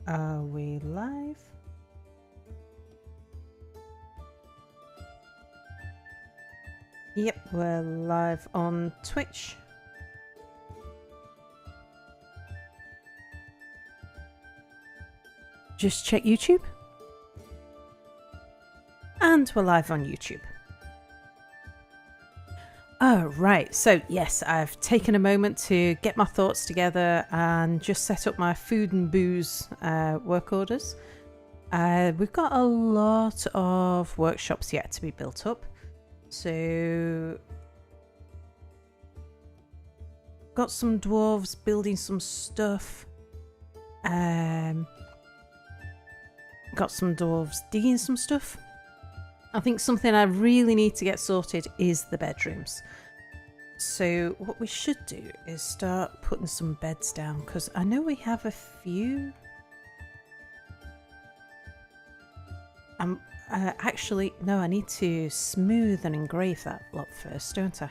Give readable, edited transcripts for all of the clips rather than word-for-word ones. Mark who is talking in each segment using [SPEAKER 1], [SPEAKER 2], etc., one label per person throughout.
[SPEAKER 1] Are we live? Yep, we're live on Twitch. Just check YouTube. And we're live on YouTube. Oh, right. So, yes, I've taken a moment to get my thoughts together and just set up my food and booze work orders. We've got a lot of workshops yet to be built up. So, got some dwarves building some stuff. Got some dwarves digging some stuff. I think something I really need to get sorted is the bedrooms. So what we should do is start putting some beds down, because I know we have a few. Actually, no, I need to smooth and engrave that lot first, don't I?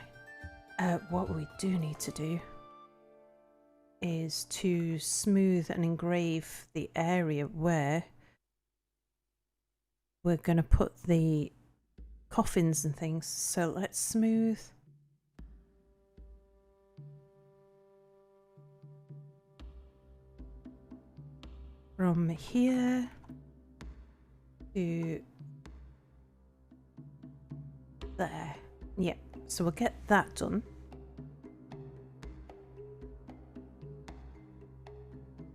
[SPEAKER 1] What we do need to do is to smooth and engrave the area where we're going to put the coffins and things. So let's smooth. From here to there. Yep, so we'll get that done.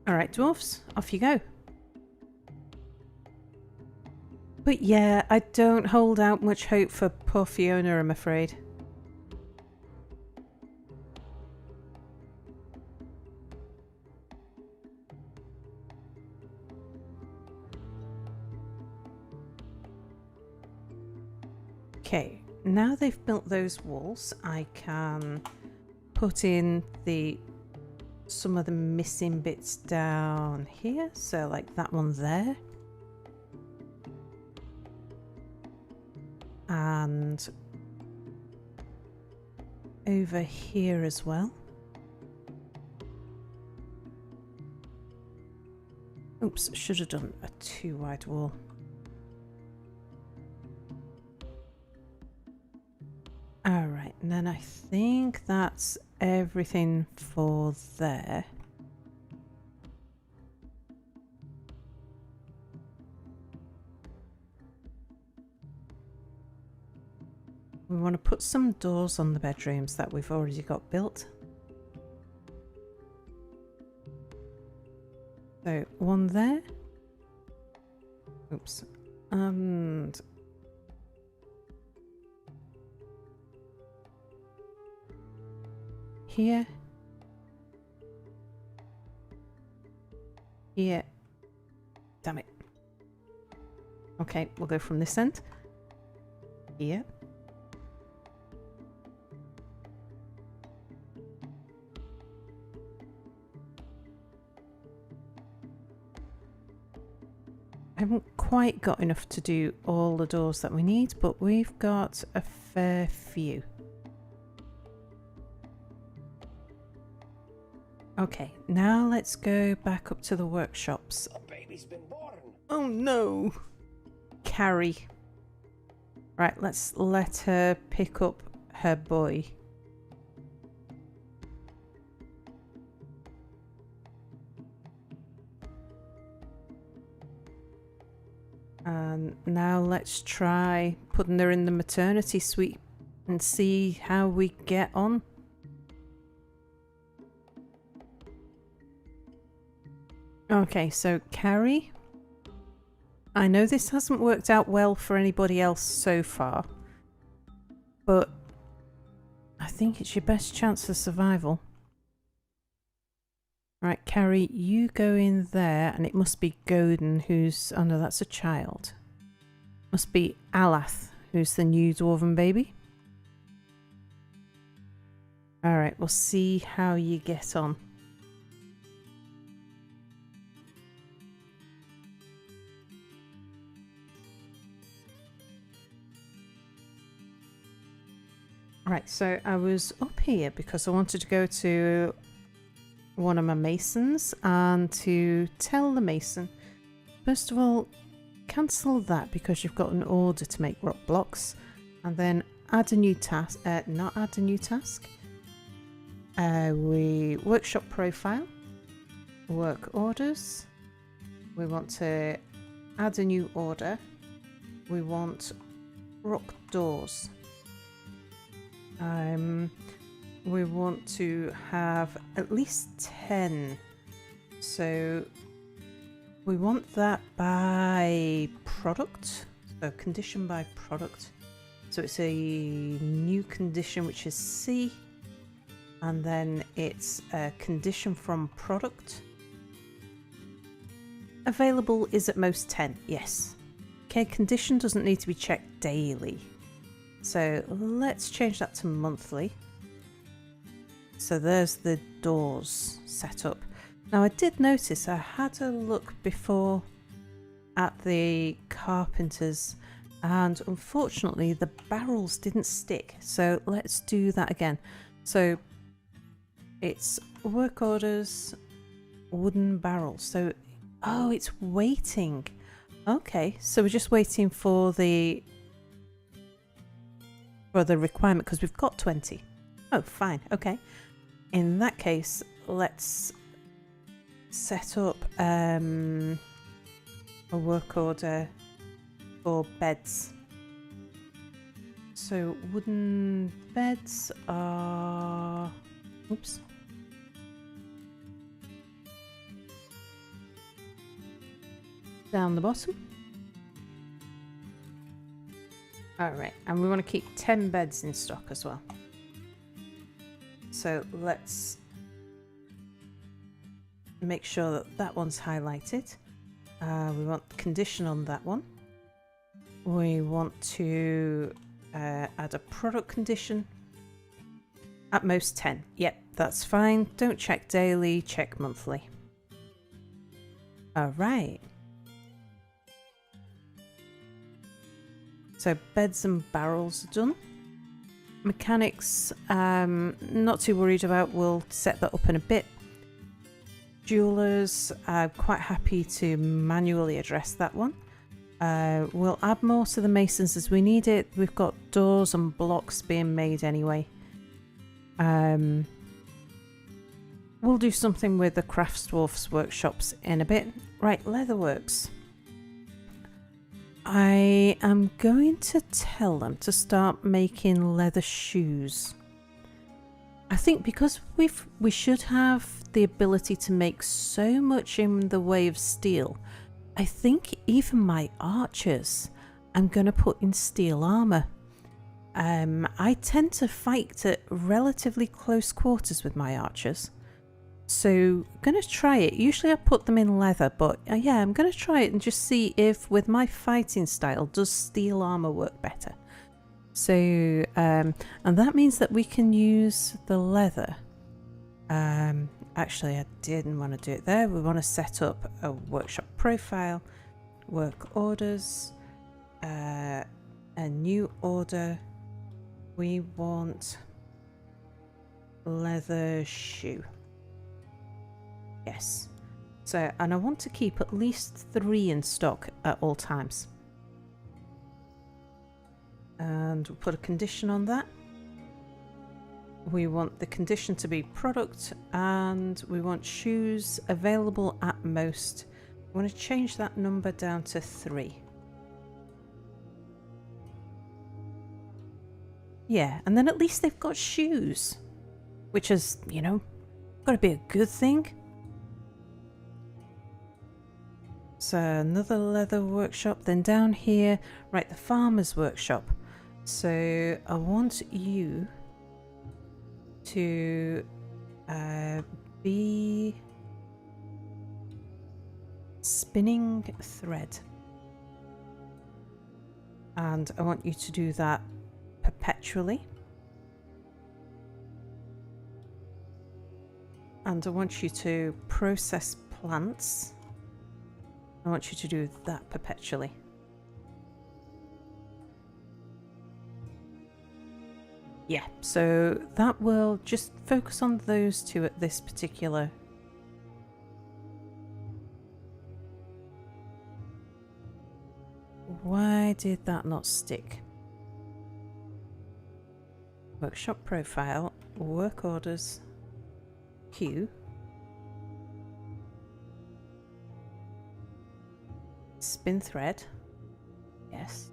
[SPEAKER 1] Alright, dwarfs, off you go. But yeah, I don't hold out much hope for poor Fiona, I'm afraid. Okay, now they've built those walls, I can put in some of the missing bits down here. So like that one there. And over here as well. Oops, should have done a too wide wall. Alright, and then I think that's everything for there. We want to put some doors on the bedrooms that we've already got built. So one there. Oops. And here. Here. Damn it. Okay, we'll go from this end. Here. I haven't quite got enough to do all the doors that we need, but we've got a fair few. Okay, now let's go back up to the workshops.
[SPEAKER 2] A baby's been born.
[SPEAKER 1] Oh no! Carrie. Right, let's let her pick up her boy. And now let's try putting her in the maternity suite and see how we get on. Okay, so Carrie, I know this hasn't worked out well for anybody else so far, but I think it's your best chance of survival. Right, Carrie, you go in there, and it must be Godin who's... Oh no, that's a child. Must be Alath, who's the new dwarven baby. Alright, we'll see how you get on. Right, so I was up here because I wanted to go to one of my masons and to tell the mason, first of all, cancel that because you've got an order to make rock blocks, and then add a new task, not add a new task. We workshop profile, work orders. We want to add a new order. We want rock doors. We want to have at least 10. So we want that by product. So condition by product. So it's a new condition which is C. And then it's a condition from product. Available is at most 10. Yes. Okay, condition doesn't need to be checked daily. So let's change that to monthly. So there's the doors set up. Now I did notice I had a look before at the carpenters and unfortunately the barrels didn't stick. So let's do that again. So it's work orders, wooden barrels. So, oh, it's waiting. Okay, so we're just waiting for the requirement because we've got 20. Oh, fine. Okay. In that case, let's set up a work order for beds. So wooden beds are... Oops. Down the bottom. Alright, and we want to keep 10 beds in stock as well. So let's make sure that that one's highlighted. We want the condition on that one. We want to add a product condition. At most 10. Yep, that's fine. Don't check daily, check monthly. Alright. So beds and barrels are done. Mechanics, not too worried about. We'll set that up in a bit. Jewelers, quite happy to manually address that one. We'll add more to the masons as we need it. We've got doors and blocks being made anyway. We'll do something with the Crafts Dwarfs workshops in a bit. Right, Leatherworks. I am going to tell them to start making leather shoes. I think because we should have the ability to make so much in the way of steel. I think even my archers I'm going to put in steel armor. I tend to fight at relatively close quarters with my archers. So I'm going to try it. Usually I put them in leather, but yeah, I'm going to try it and just see if with my fighting style, does steel armor work better? So, and that means that we can use the leather. Actually, I didn't want to do it there. We want to set up a workshop profile, work orders, a new order. We want leather shoe. Yes. So, and I want to keep at least 3 in stock at all times. And we'll put a condition on that. We want the condition to be product and we want shoes available at most. I want to change that number down to 3. Yeah, and then at least they've got shoes, which is, you know, got to be a good thing. So another leather workshop, then down here, right, the farmer's workshop. So I want you to be spinning thread. And I want you to do that perpetually. And I want you to process plants. I want you to do that perpetually. Yeah, so that will just focus on those two at this particular why did that not stick? Workshop profile, work orders, queue. Spin thread. Yes.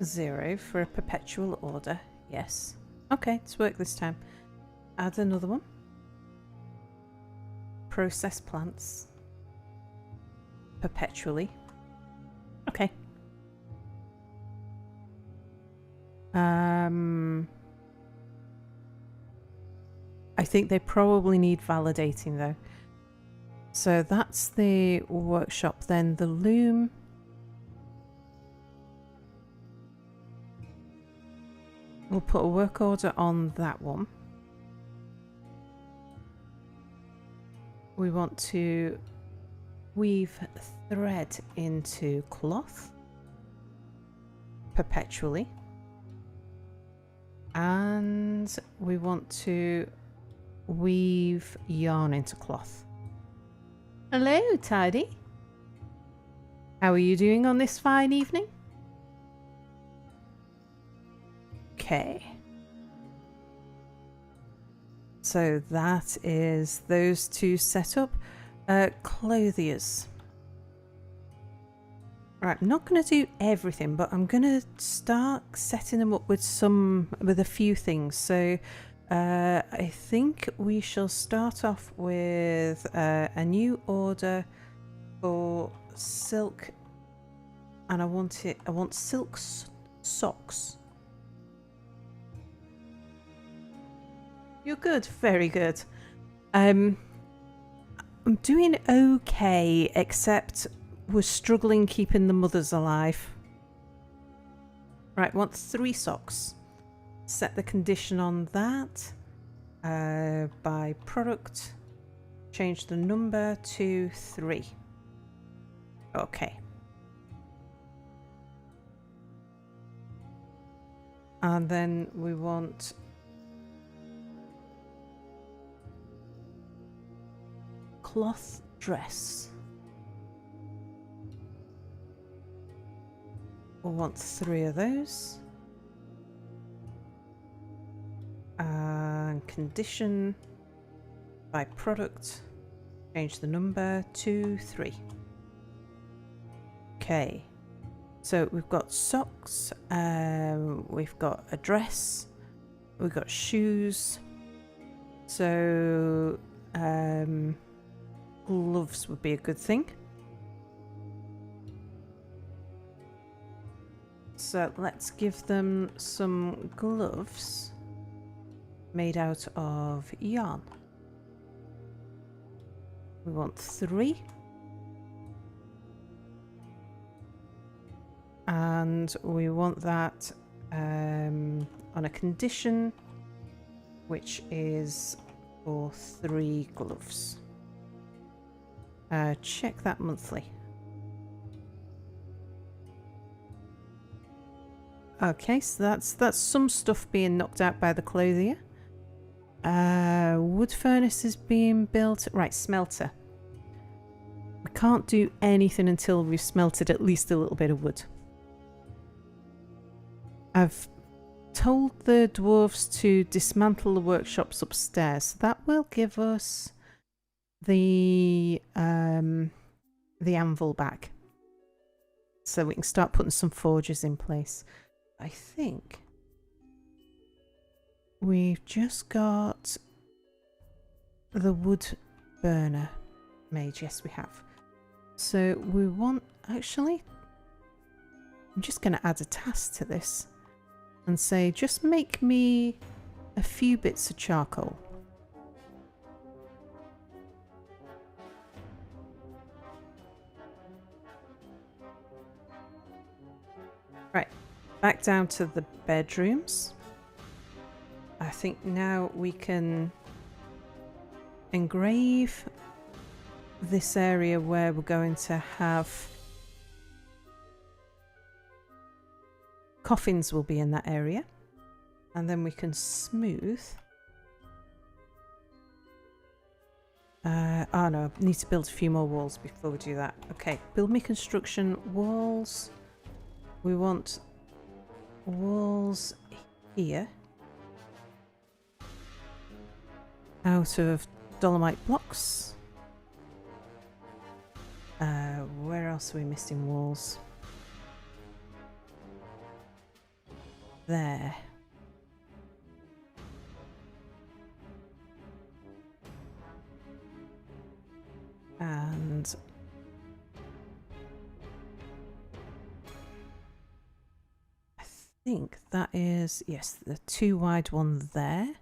[SPEAKER 1] 0 for a perpetual order. Yes. Okay, it's worked this time. Add another one. Process plants. Perpetually. Okay. I think they probably need validating though. So that's the workshop then. The loom. We'll put a work order on that one. We want to weave thread into cloth perpetually. And we want to weave yarn into cloth. Hello, Tidy. How are you doing on this fine evening? Okay. So that is those two set up. Clothiers. Right, I'm not going to do everything, but I'm going to start setting them up with a few things. So I think we shall start off with a new order for silk, and I want silk socks. You're good, very good. I'm doing okay, except we're struggling keeping the mothers alive. Right, want 3 socks. Set the condition on that. By product, change the number to 3. Okay. And then we want cloth dress. We'll want 3 of those. And condition by product, change the number to 3. Okay, so we've got socks, we've got a dress, we've got shoes, so gloves would be a good thing. So let's give them some gloves made out of yarn. We want 3. And we want that on a condition which is for 3 gloves. Check that monthly. Okay, so that's some stuff being knocked out by the clothier. Wood furnace is being built. Right, smelter. We can't do anything until we've smelted at least a little bit of wood. I've told the dwarves to dismantle the workshops upstairs. So that will give us the anvil back. So we can start putting some forges in place. I think we've just got the wood burner made. Yes, we have. So we want, actually, I'm just going to add a task to this and say, just make me a few bits of charcoal. Right, back down to the bedrooms. I think now we can engrave this area where we're going to have coffins will be in that area, and then we can smooth Oh no, I need to build a few more walls before we do that. Okay, build me construction walls. We want walls here. Out of dolomite blocks. Where else are we missing walls? There. And I think that is, yes, the 2 wide one there.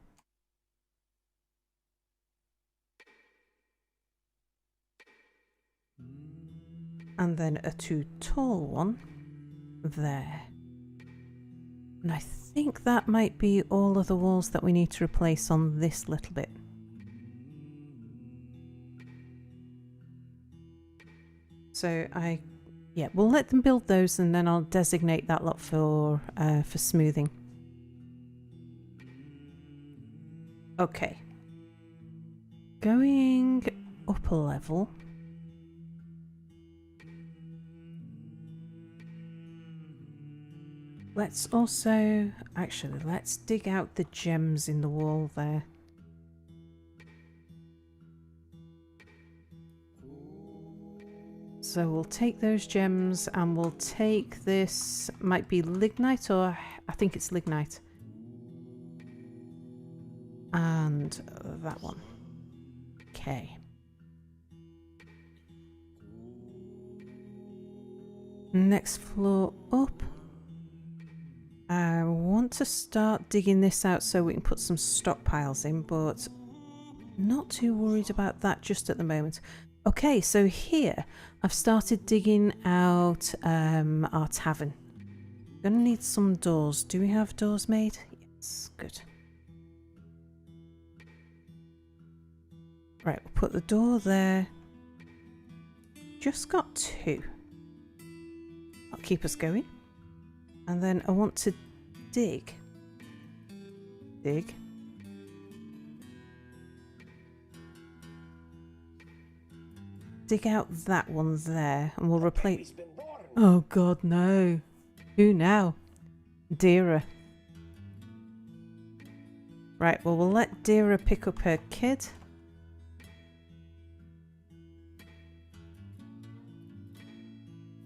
[SPEAKER 1] And then a 2 tall one there. And I think that might be all of the walls that we need to replace on this little bit. So yeah, we'll let them build those and then I'll designate that lot for smoothing. Okay. Going up a level. Let's also, actually, let's dig out the gems in the wall there. So we'll take those gems and we'll take this, might be lignite, or I think it's lignite. And that one. Okay. Next floor up. I want to start digging this out so we can put some stockpiles in, but not too worried about that just at the moment. Okay, so here I've started digging out our tavern. Gonna need some doors. Do we have doors made? Yes, good. Right, we'll put the door there. Just got 2. That'll keep us going. And then I want to dig. Dig. Dig out that one there and we'll replace... Oh god, no. Who now? Dira. Right, well we'll let Dira pick up her kid.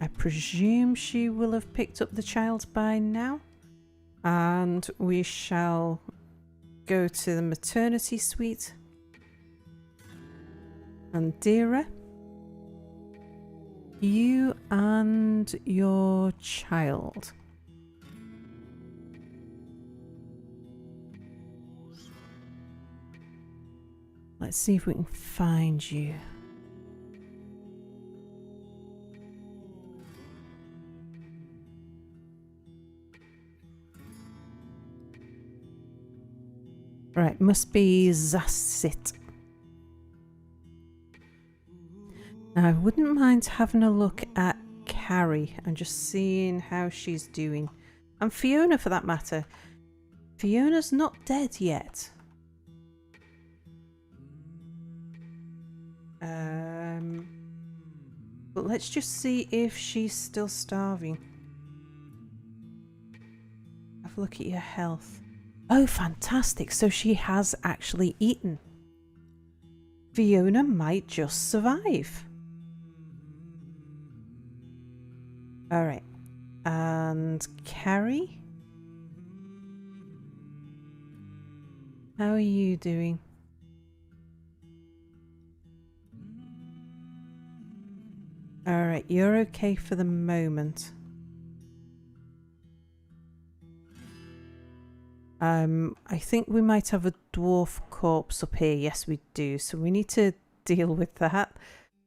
[SPEAKER 1] I presume she will have picked up the child by now. And we shall go to the maternity suite. And Dira, you and your child. Let's see if we can find you. Right, must be Zassit. Now, I wouldn't mind having a look at Carrie and just seeing how she's doing. And Fiona, for that matter. Fiona's not dead yet. But let's just see if she's still starving. Have a look at your health. Oh, fantastic. So she has actually eaten. Fiona might just survive. All right. And Carrie? How are you doing? All right, you're okay for the moment. I think we might have a dwarf corpse up here. Yes, we do. So we need to deal with that.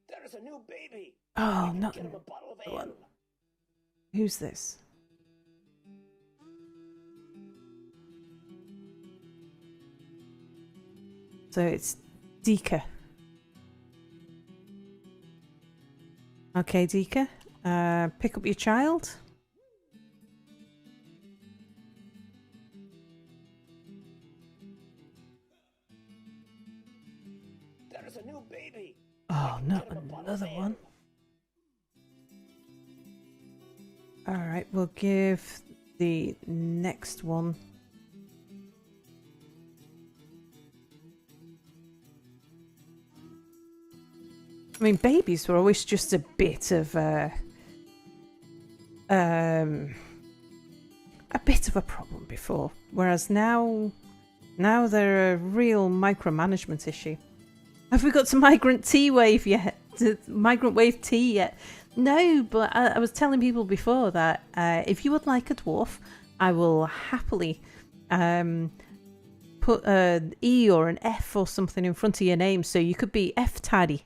[SPEAKER 2] There's a new baby.
[SPEAKER 1] Oh, not
[SPEAKER 2] Get him a bottle of ale.
[SPEAKER 1] one. Who's this? So it's Dika. Okay, Dika. Pick up your child.
[SPEAKER 2] There's a new baby.
[SPEAKER 1] got another one. Alright, we'll give the next one. I mean, babies were always just a bit of a bit of a problem before, whereas now they're a real micromanagement issue. Have we got to migrant tea wave yet? Migrant wave tea yet? No, but I was telling people before that if you would like a dwarf, I will happily put an E or an F or something in front of your name, so you could be F Tidy.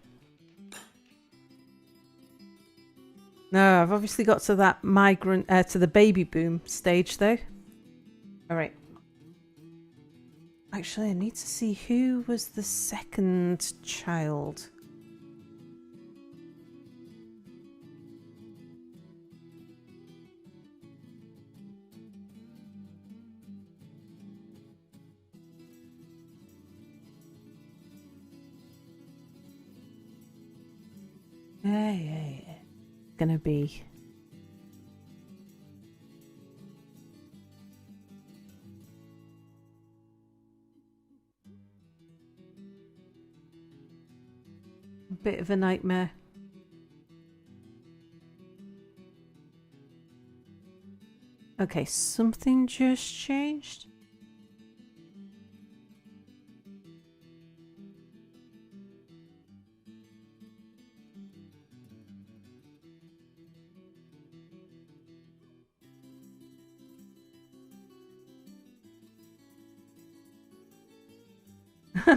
[SPEAKER 1] No, I've obviously got to that migrant, to the baby boom stage though. Alright. Actually, I need to see who was the second child. Yeah. Gonna be a bit of a nightmare. Okay, something just changed.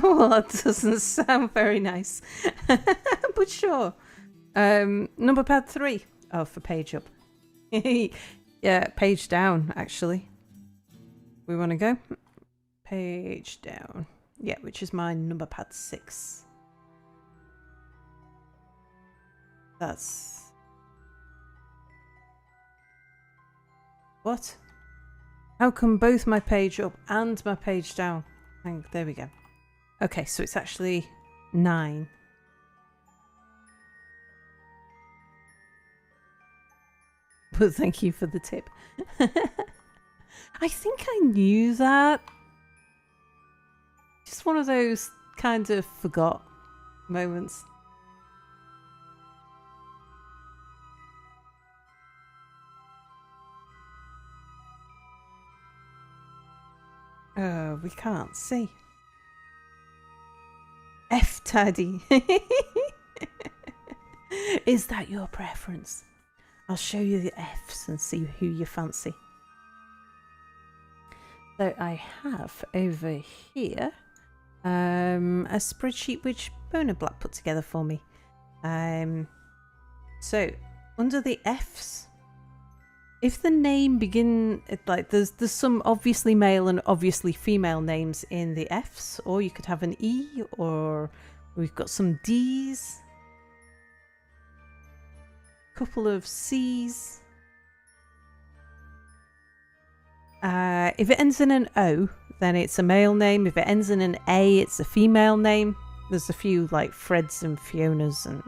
[SPEAKER 1] Well, that doesn't sound very nice. But sure. Number pad 3. Oh, for page up. Yeah, page down, actually. We want to go? Page down. Yeah, which is my number pad 6. That's... What? How come both my page up and my page down? There we go. Okay, so it's actually 9. But thank you for the tip. I think I knew that. Just one of those kind of forgot moments. Oh, we can't see. F Tidy. Is that your preference? I'll show you the Fs and see who you fancy. So I have over here a spreadsheet which Bona Black put together for me. So under the Fs, if the name like there's some obviously male and obviously female names in the Fs, or you could have an E, or we've got some Ds, couple of C's. If it ends in an O, then it's a male name. If it ends in an A, it's a female name. There's a few like Freds and Fionas and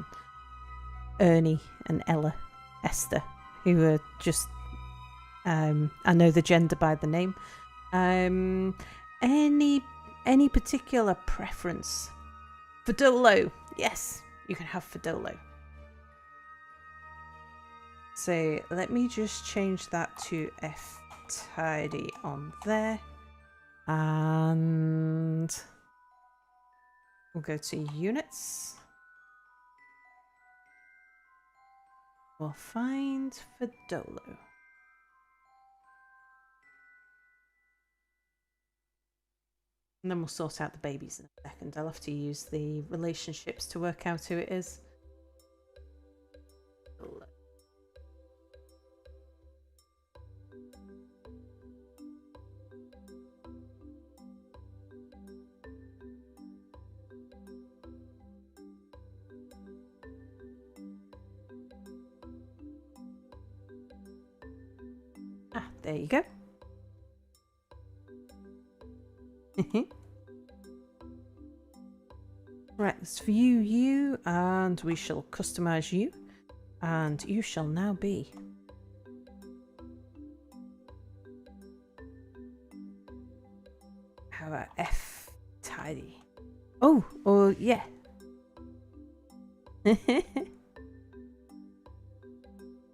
[SPEAKER 1] Ernie and Ella, Esther, who are just I know the gender by the name. Any particular preference? Fadolo. Yes, you can have Fadolo. So let me just change that to F Tidy on there. And we'll go to units. We'll find Fadolo. And then we'll sort out the babies in a second. I'll have to use the relationships to work out who it is. Ah, there you go. Right, let's view you, and we shall customize you, and you shall now be how about F tidy? Oh, yeah.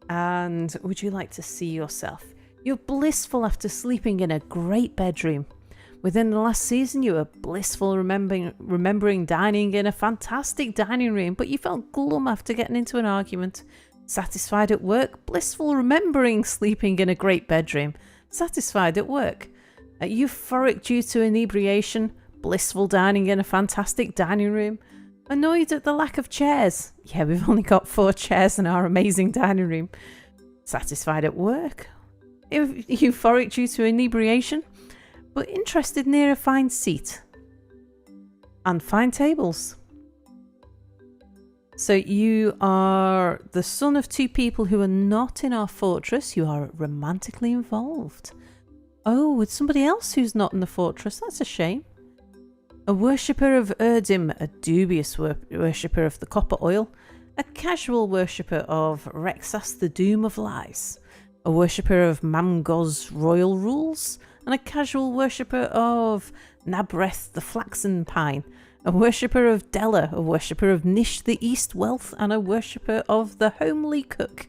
[SPEAKER 1] And would you like to see yourself? You're blissful after sleeping in a great bedroom. Within the last season, you were blissful remembering dining in a fantastic dining room, but you felt glum after getting into an argument. Satisfied at work, blissful remembering sleeping in a great bedroom. Satisfied at work. Euphoric due to inebriation, blissful dining in a fantastic dining room. Annoyed at the lack of chairs. Yeah, we've only got 4 chairs in our amazing dining room. Satisfied at work. Euphoric due to inebriation, but interested near a fine seat. And fine tables. So you are the son of 2 people who are not in our fortress. You are romantically involved. Oh, with somebody else who's not in the fortress. That's a shame. A worshipper of Erdim, a dubious worshipper of the copper oil, a casual worshipper of Rexas, the doom of lies, a worshipper of Mamgoz's royal rules, and a casual worshipper of Nabreth, the flaxen pine, a worshipper of Della, a worshipper of Nish, the east wealth, and a worshipper of the homely cook.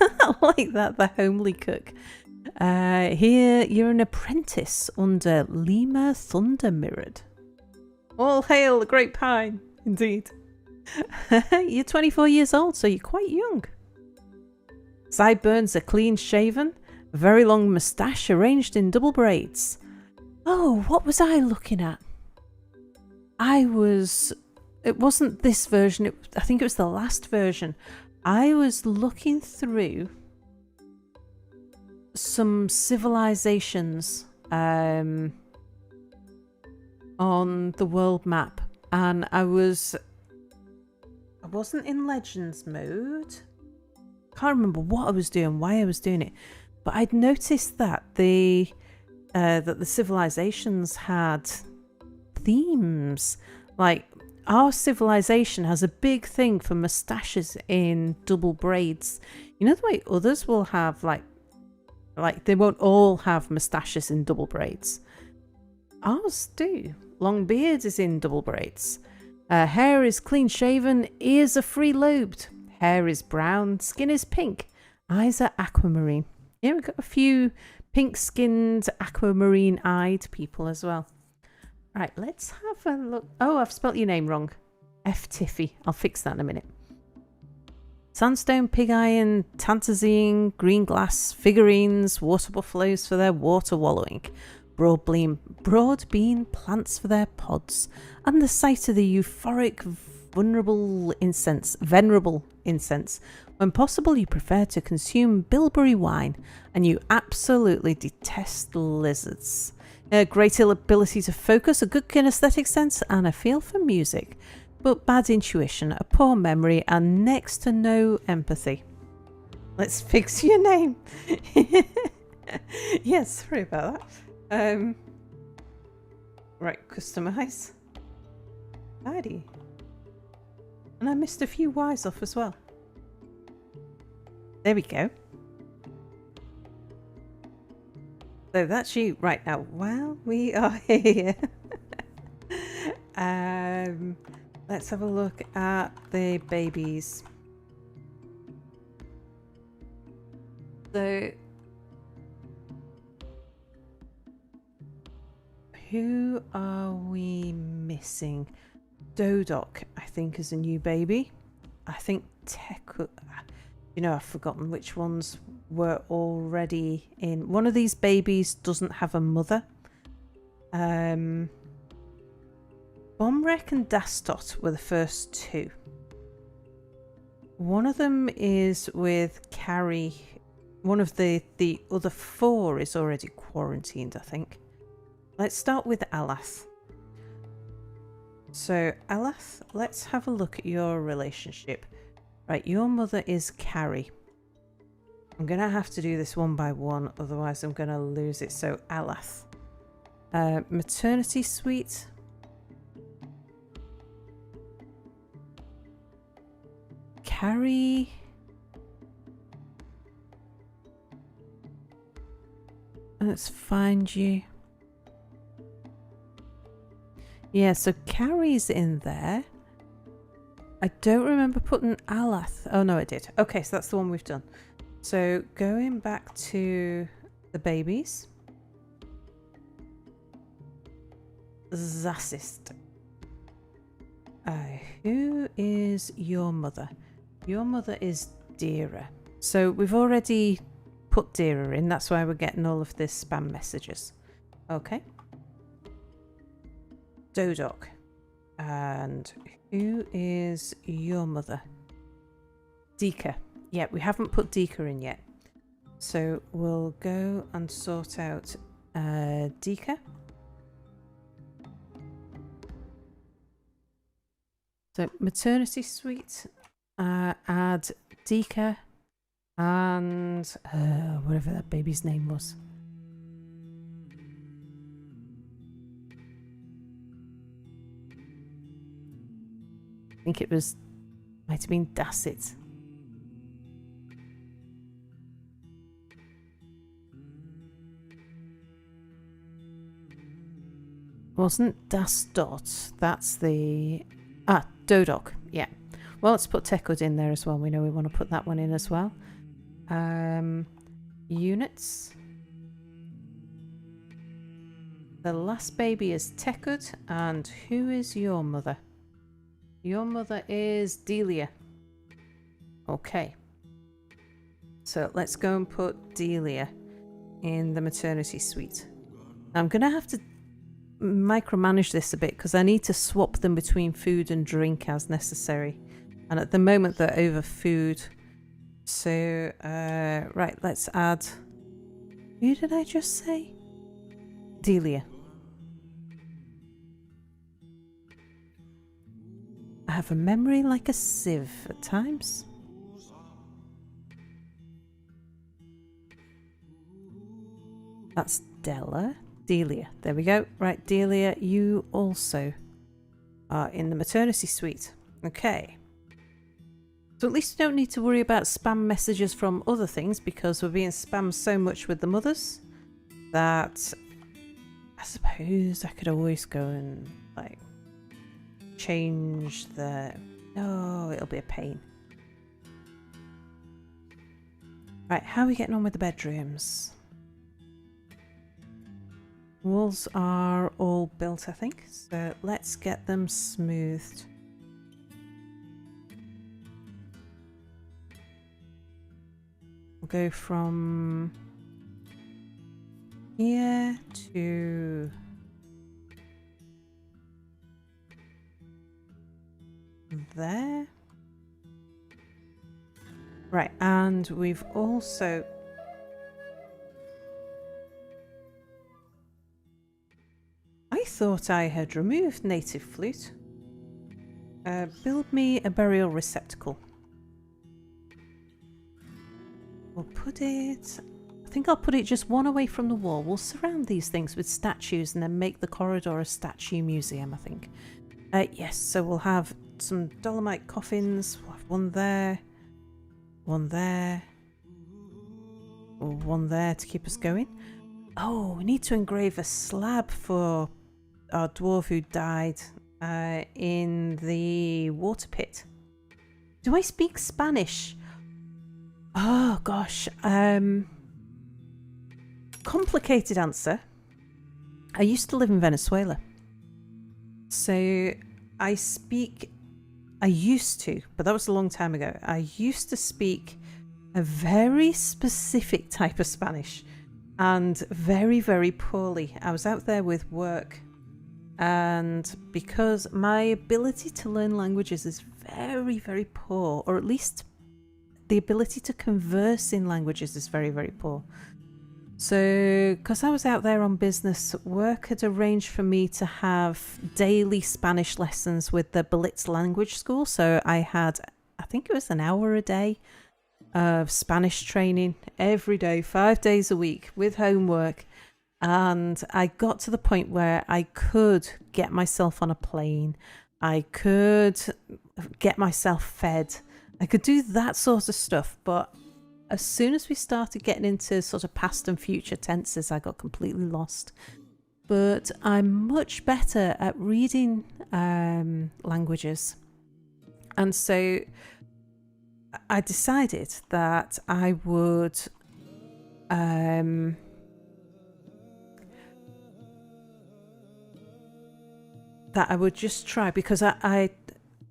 [SPEAKER 1] I like that, the homely cook. Here you're an apprentice under Lima Thunder Mirrored. All hail the great pine, indeed. You're 24 years old, so you're quite young. Sideburns are clean shaven, a very long moustache arranged in double braids. Oh, what was I looking at? It wasn't this version, I think it was the last version. I was looking through some civilizations on the world map, and I wasn't in Legends mode. Can't remember what I was doing, why I was doing it, but I'd noticed that the civilizations had themes. Like our civilization has a big thing for moustaches in double braids. You know the way others will have like they won't all have moustaches in double braids. Ours do. Long beard is in double braids. Hair is clean shaven. Ears are free lobed. Hair is brown. Skin is pink. Eyes are aquamarine. Yeah, we've got a few pink skinned aquamarine eyed people as well. Right, let's have a look. Oh, I've spelt your name wrong. F Tiffy. I'll fix that in a minute. Sandstone, pig iron, tantazine, green glass, figurines, water buffaloes for their water wallowing, broad bean plants for their pods, and the sight of the euphoric, venerable incense. When possible, you prefer to consume bilberry wine, and you absolutely detest lizards. A great ability to focus, a good kinesthetic sense, and a feel for music, but bad intuition, a poor memory, and next to no empathy. Let's fix your name. Yes, sorry about that. Right, customize. Tidy. And I missed a few Y's off as well. There we go. So that's you right now. While we are here, let's have a look at the babies. So, who are we missing? Dodok, I think, is a new baby. I think I've forgotten which ones were already in. One of these babies doesn't have a mother. Bomrek and Dastot were the first 2. One of them is with Carrie. One of the other 4 is already quarantined, I think. Let's start with Alath. So, Alath, let's have a look at your relationship. Right, your mother is Carrie. I'm going to have to do this one by one, otherwise I'm going to lose it. So, Alath. Maternity suite. Carrie. Let's find you. Yeah, so Carrie's in there. I don't remember putting Alath. Oh, no, I did. Okay, so that's the one we've done. So going back to the babies. Zassist. Who is your mother? Your mother is Dira. So we've already put Dira in. That's why we're getting all of this spam messages. Okay. Dodok. And who is your mother? Dika. Yeah, we haven't put Dika in yet. So we'll go and sort out Dika. So maternity suite, add Dika and whatever that baby's name was. I think it was, might have been Dassit. Wasn't Dasdot, that's the... Dodok, yeah. Well, let's put Tekud in there as well. We know we want to put that one in as well. Units. The last baby is Tekud, and who is your mother? Your mother is Delia. Okay. So let's go and put Delia in the maternity suite. I'm going to have to micromanage this a bit because I need to swap them between food and drink as necessary, and at the moment they're over food. So right, let's add, who did I just say? Delia. I have a memory like a sieve at times. That's Delia, there we go. Right, Delia, you also are in the maternity suite. Okay. So at least we don't need to worry about spam messages from other things because we're being spammed so much with the mothers that I suppose I could always go and like change the... Oh, it'll be a pain. Right, how are we getting on with the bedrooms? Walls are all built, I think, so let's get them smoothed. We'll go from here to there. Right, and we've also... I thought I had removed native flute. Build me a burial receptacle. We'll put it... I think I'll put it just one away from the wall. We'll surround these things with statues and then make the corridor a statue museum, I think. Yes, so we'll have some dolomite coffins. We'll have one there. One there. One there to keep us going. Oh, we need to engrave a slab for our dwarf who died in the water pit. Do I speak Spanish? Oh gosh, complicated answer. I used to live in Venezuela, so I used to, but that was a long time ago. I used to speak a very specific type of Spanish, and very, very poorly. I was out there with work, and because my ability to learn languages is very, very poor, or at least the ability to converse in languages is very, very poor. So, because I was out there on business, work had arranged for me to have daily Spanish lessons with the Blitz language school. So I had, I think it was an hour a day of Spanish training every day, 5 days a week with homework. And I got to the point where I could get myself on a plane. I could get myself fed. I could do that sort of stuff, but as soon as we started getting into sort of past and future tenses, I got completely lost. But I'm much better at reading languages. And so I decided that I would just try, because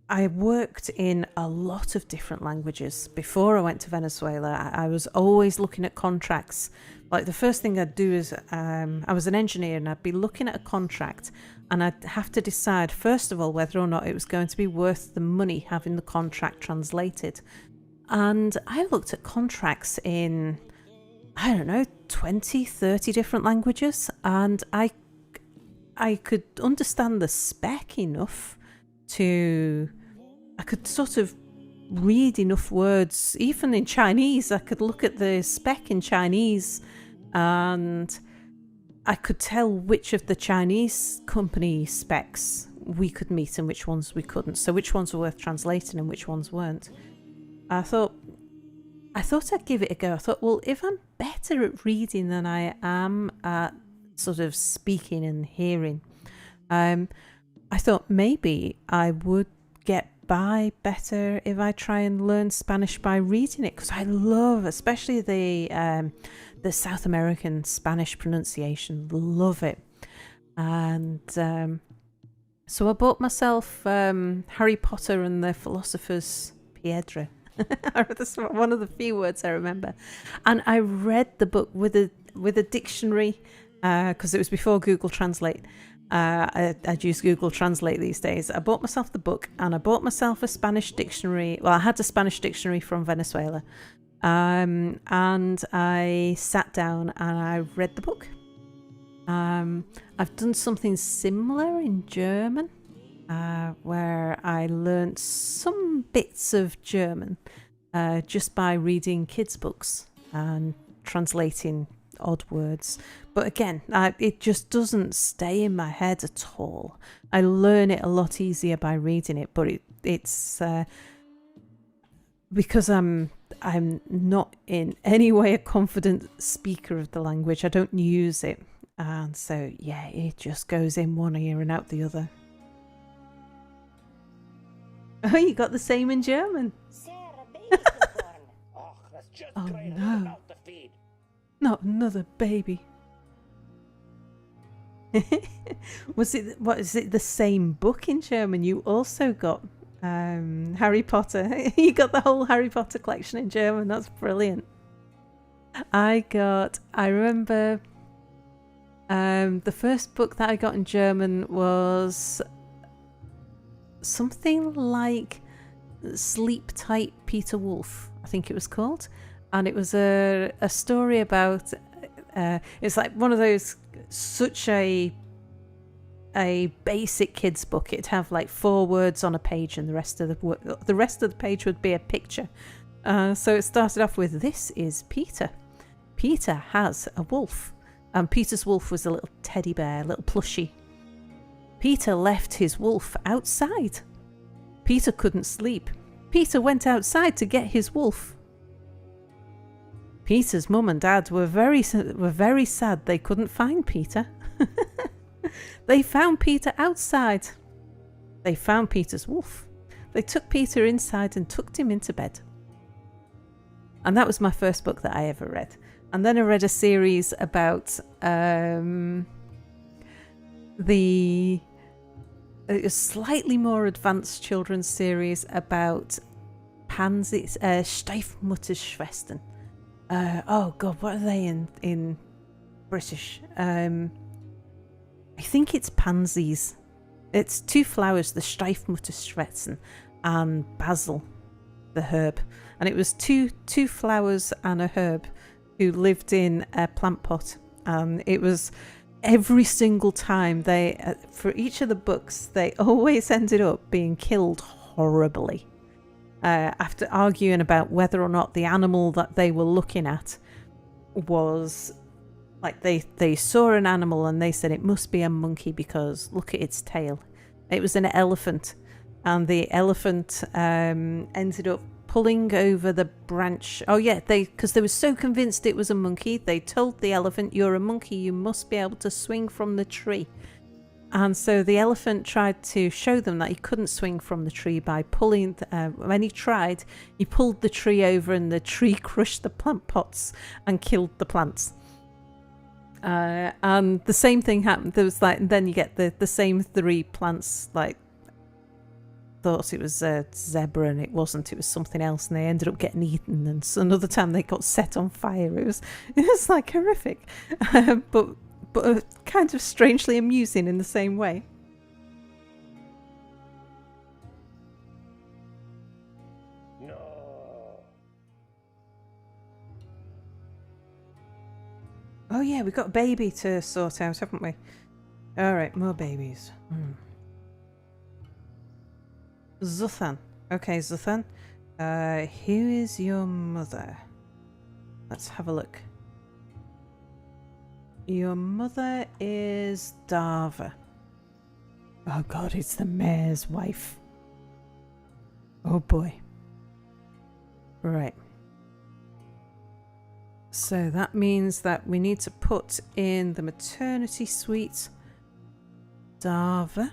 [SPEAKER 1] I worked in a lot of different languages before I went to Venezuela. I was always looking at contracts. Like the first thing I'd do is I was an engineer, and I'd be looking at a contract, and I'd have to decide first of all whether or not it was going to be worth the money having the contract translated. And I looked at contracts in, I don't know, 20, 30 different languages, and I could understand the spec enough I could sort of read enough words. Even in Chinese, I could look at the spec in Chinese and I could tell which of the Chinese company specs we could meet and which ones we couldn't. So which ones were worth translating and which ones weren't. I thought I'd give it a go. I thought, well, if I'm better at reading than I am at sort of speaking and hearing, I thought maybe I would get by better if I try and learn Spanish by reading it, because I love, especially the South American Spanish pronunciation, love it. And so I bought myself Harry Potter and the Philosopher's Piedra. That's one of the few words I remember. And I read the book with a dictionary, because it was before Google Translate. I'd use Google Translate these days. I bought myself the book, and I bought myself a Spanish dictionary. Well, I had a Spanish dictionary from Venezuela. And I sat down and I read the book. I've done something similar in German, where I learnt some bits of German just by reading kids' books and translating odd words. But again, it just doesn't stay in my head at all. I learn it a lot easier by reading it, but it's because I'm not in any way a confident speaker of the language. I don't use it, and so yeah, it just goes in one ear and out the other. Oh, you got the same in German.
[SPEAKER 2] Sarah, baby's been born. Oh, that's just
[SPEAKER 1] Oh,
[SPEAKER 2] great.
[SPEAKER 1] no.
[SPEAKER 2] I'm about to feed.
[SPEAKER 1] Not another baby. Was it the same book in German? You also got Harry Potter. You got the whole Harry Potter collection in German. That's brilliant. I remember the first book that I got in German was something like Sleep Tight, Peter Wolf, I think it was called. And it was a story about it's like one of those, such a basic kids book. It'd have like 4 words on a page, and the rest of the page would be a picture. So it started off with, "This is Peter. Peter has a wolf." And Peter's wolf was a little teddy bear, little plushie. Peter left his wolf outside. Peter couldn't sleep. Peter went outside to get his wolf. Peter's mum and dad were very sad they couldn't find Peter. They found Peter outside. They found Peter's wolf. They took Peter inside and tucked him into bed. And that was my first book that I ever read. And then I read a series about a slightly more advanced children's series about pansies, Stiefmutterschwestern. Oh God, what are they in British? I think it's pansies. It's 2 flowers, the Stiefmutterschwestern and basil, the herb. And it was two flowers and a herb who lived in a plant pot. And it was every single time for each of the books, they always ended up being killed horribly. After arguing about whether or not the animal that they were looking at was, like, they saw an animal and they said it must be a monkey because look at its tail. It was an elephant, and the elephant ended up pulling over the branch. Oh yeah, because they were so convinced it was a monkey, they told the elephant, "You're a monkey, you must be able to swing from the tree." And so the elephant tried to show them that he couldn't swing from the tree by pulling. When he tried, he pulled the tree over, and the tree crushed the plant pots and killed the plants. And the same thing happened. There was like, and then you get the same three plants like thought it was a zebra and it wasn't. It was something else, and they ended up getting eaten. And so another time they got set on fire. It was like horrific, but kind of strangely amusing in the same way.
[SPEAKER 2] No.
[SPEAKER 1] Oh yeah, we've got a baby to sort out, haven't we? All right, more babies. Zuthan. Okay, Zuthan. Who is your mother? Let's have a look. Your mother is Dava. Oh god, it's the mayor's wife. Oh boy. Right. So that means that we need to put in the maternity suite Dava.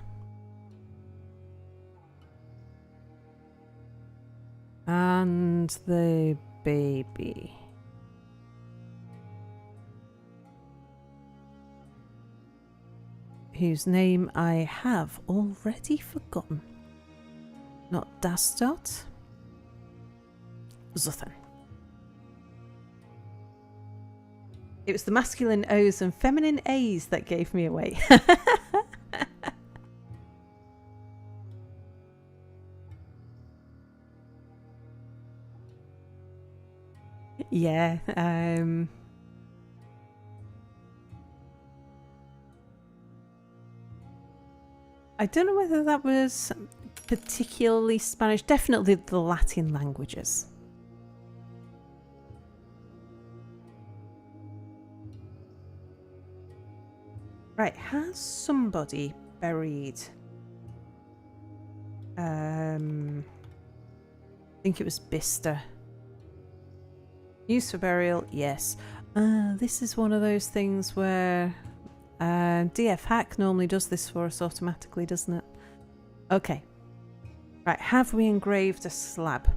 [SPEAKER 1] And the baby. Whose name I have already forgotten. Not Dastot. Zuthan. It was the masculine O's and feminine A's that gave me away. Yeah, I don't know whether that was particularly Spanish. Definitely the Latin languages. Right, has somebody buried... I think it was Bista. Used for burial, yes. This is one of those things where DF Hack normally does this for us automatically, doesn't it? Okay. Right, have we engraved a slab?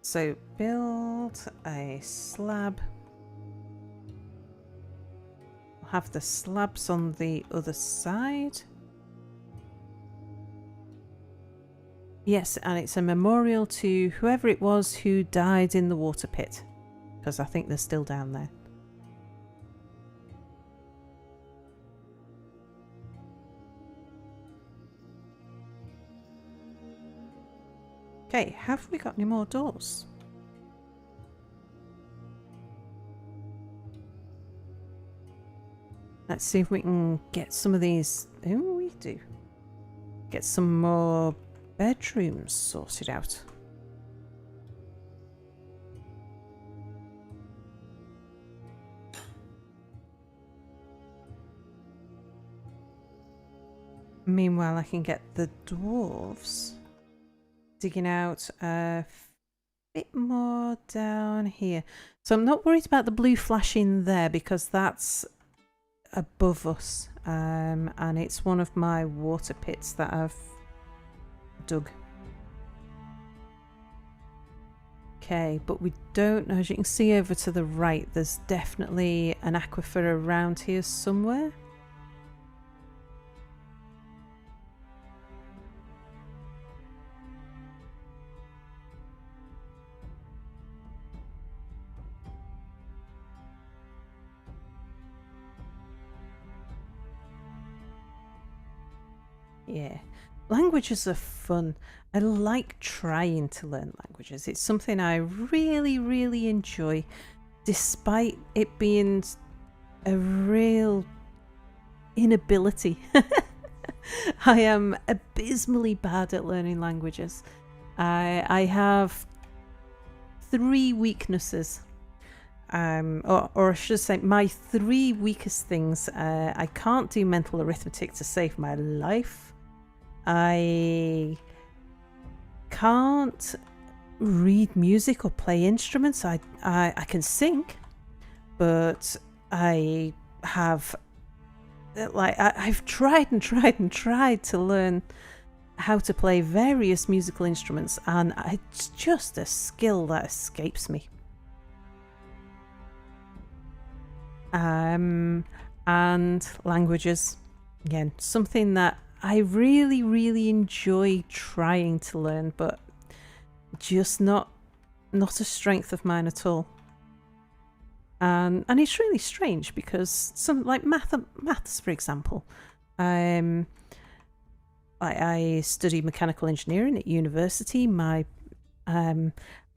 [SPEAKER 1] So build a slab. We'll have the slabs on the other side. Yes, and it's a memorial to whoever it was who died in the water pit. Because I think they're still down there. Okay, have we got any more doors? Let's see if we can get some of these. Oh, we do. Get some more bedrooms sorted out. Meanwhile, I can get the dwarves digging out a bit more down here. So I'm not worried about the blue flashing there because that's above us, and it's one of my water pits that I've dug. Okay, but we don't, as you can see over to the right, there's definitely an aquifer around here somewhere. Yeah, languages are fun. I like trying to learn languages. It's something I really, really enjoy, despite it being a real inability. I am abysmally bad at learning languages. I have 3 weaknesses. Or I should say, my 3 weakest things. I can't do mental arithmetic to save my life. I can't read music or play instruments. I can sing, but I have I've tried and tried and tried to learn how to play various musical instruments, and it's just a skill that escapes me. And languages, again, something that I really, really enjoy trying to learn, but just not a strength of mine at all. And it's really strange because some like maths, for example. I studied mechanical engineering at university.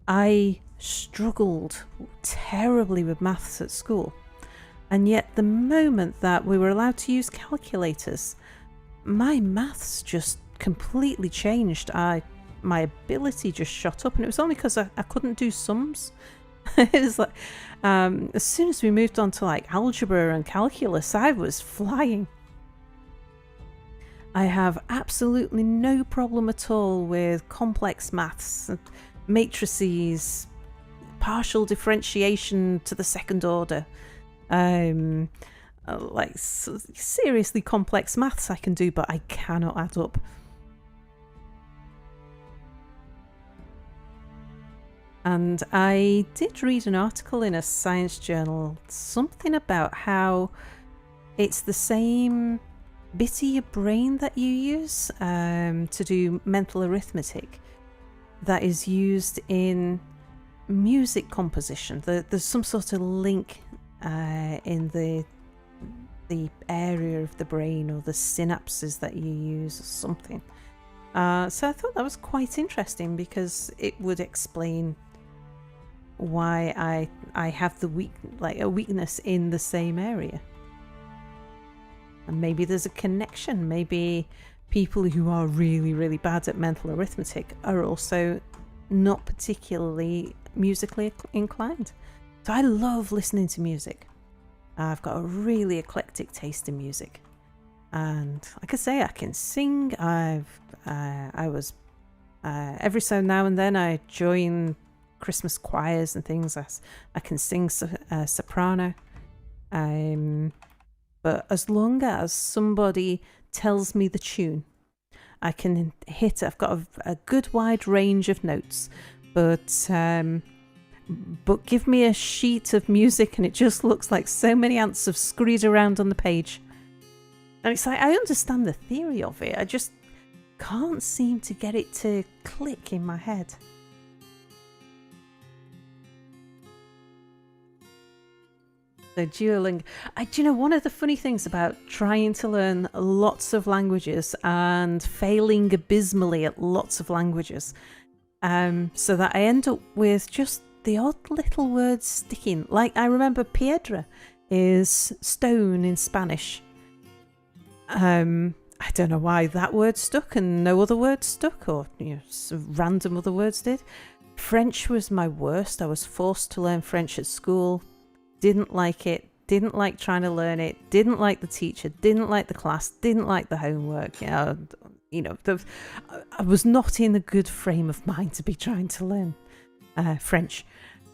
[SPEAKER 1] I struggled terribly with maths at school, and yet the moment that we were allowed to use calculators, my maths just completely changed. My ability just shot up, and it was only because I couldn't do sums. It was like as soon as we moved on to like algebra and calculus, I was flying. I have absolutely no problem at all with complex maths, matrices, partial differentiation to the second order. Like seriously complex maths I can do, but I cannot add up. And I did read an article in a science journal, something about how it's the same bit of your brain that you use to do mental arithmetic that is used in music composition. There's some sort of link in the area of the brain or the synapses that you use or something. So I thought that was quite interesting because it would explain why I have a weakness in the same area. And maybe there's a connection. Maybe people who are really, really bad at mental arithmetic are also not particularly musically inclined. So I love listening to music. I've got a really eclectic taste in music. And like I say, I can sing. I was every so now and then I join Christmas choirs and things. I can sing soprano. But as long as somebody tells me the tune, I can hit. I've got a good wide range of notes, but give me a sheet of music and it just looks like so many ants have scurried around on the page. And it's like, I understand the theory of it, I just can't seem to get it to click in my head. So Duolingo, do you know, one of the funny things about trying to learn lots of languages and failing abysmally at lots of languages, so that I end up with just the odd little words sticking. Like I remember piedra is stone in Spanish. I don't know why that word stuck and no other word stuck, or some random other words did. French was my worst. I was forced to learn French at school. Didn't like it, didn't like trying to learn it, didn't like the teacher, didn't like the class, didn't like the homework. I was not in a good frame of mind to be trying to learn French.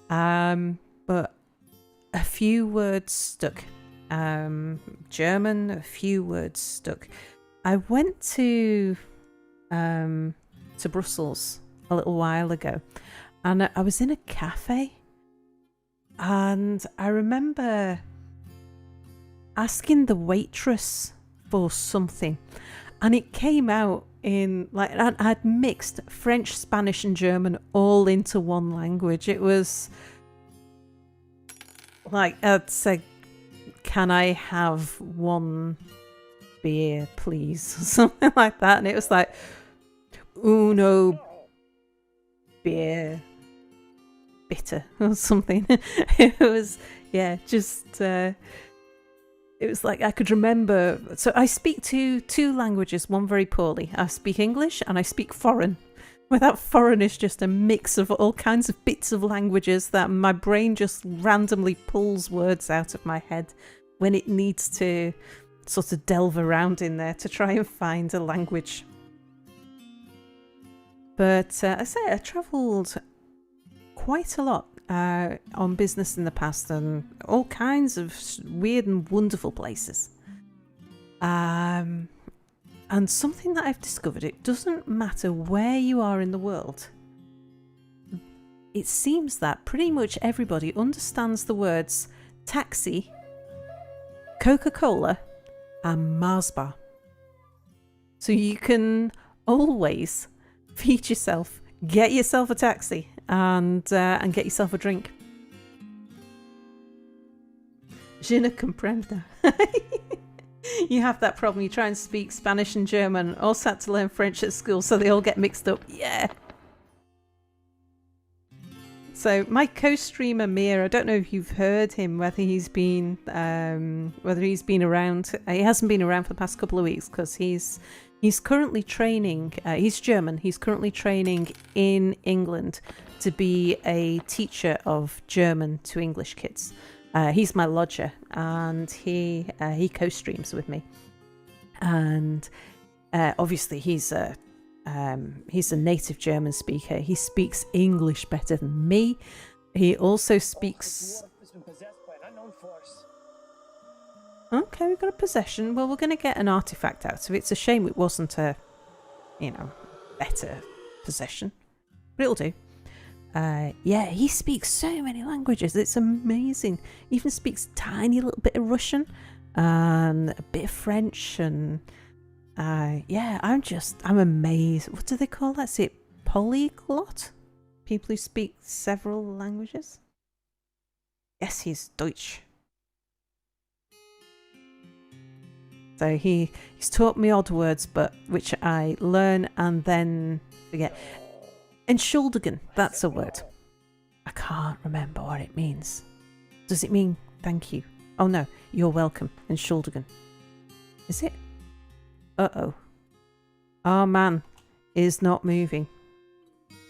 [SPEAKER 1] But a few words stuck. German, a few words stuck. I went to Brussels a little while ago, and I was in a cafe. And I remember asking the waitress for something, and it came out in like I'd mixed French, Spanish, and German all into one language. It was like I'd say, "Can I have one beer, please?" or something like that, and it was like, "Uno beer." Bitter or something. It was it was like I could remember. So I speak two languages, one very poorly. I speak English and I speak foreign. Without foreign is just a mix of all kinds of bits of languages that my brain just randomly pulls words out of my head when it needs to sort of delve around in there to try and find a language. But I travelled quite a lot on business in the past and all kinds of weird and wonderful places. And something that I've discovered, it doesn't matter where you are in the world. It seems that pretty much everybody understands the words taxi, Coca-Cola, and Mars bar. So you can always feed yourself, get yourself a taxi, and get yourself a drink. Je ne comprends. You have that problem. You try and speak Spanish and German, all sat to learn French at school, so they all get mixed up. Yeah. So my co-streamer Mir, I don't know if you've heard him, whether he's been around. He hasn't been around for the past couple of weeks because he's currently training. He's German. He's currently training in England to be a teacher of German to English kids. He's my lodger, and he co-streams with me. And obviously he's a native German speaker. He speaks English better than me. He also speaks... Okay, we've got a possession. Well, we're going to get an artifact out of it. It's a shame it wasn't a, better possession. But it'll do. Yeah, he speaks so many languages. It's amazing. He even speaks tiny little bit of Russian and a bit of French and... yeah, I'm amazed. What do they call that? Is it polyglot? People who speak several languages? Yes, he's Deutsch. So he's taught me odd words, but which I learn and then forget. Entschuldigen, that's a word. I can't remember what it means. Does it mean thank you? Oh no, you're welcome. Entschuldigen. Is it? Uh-oh. Our man is not moving.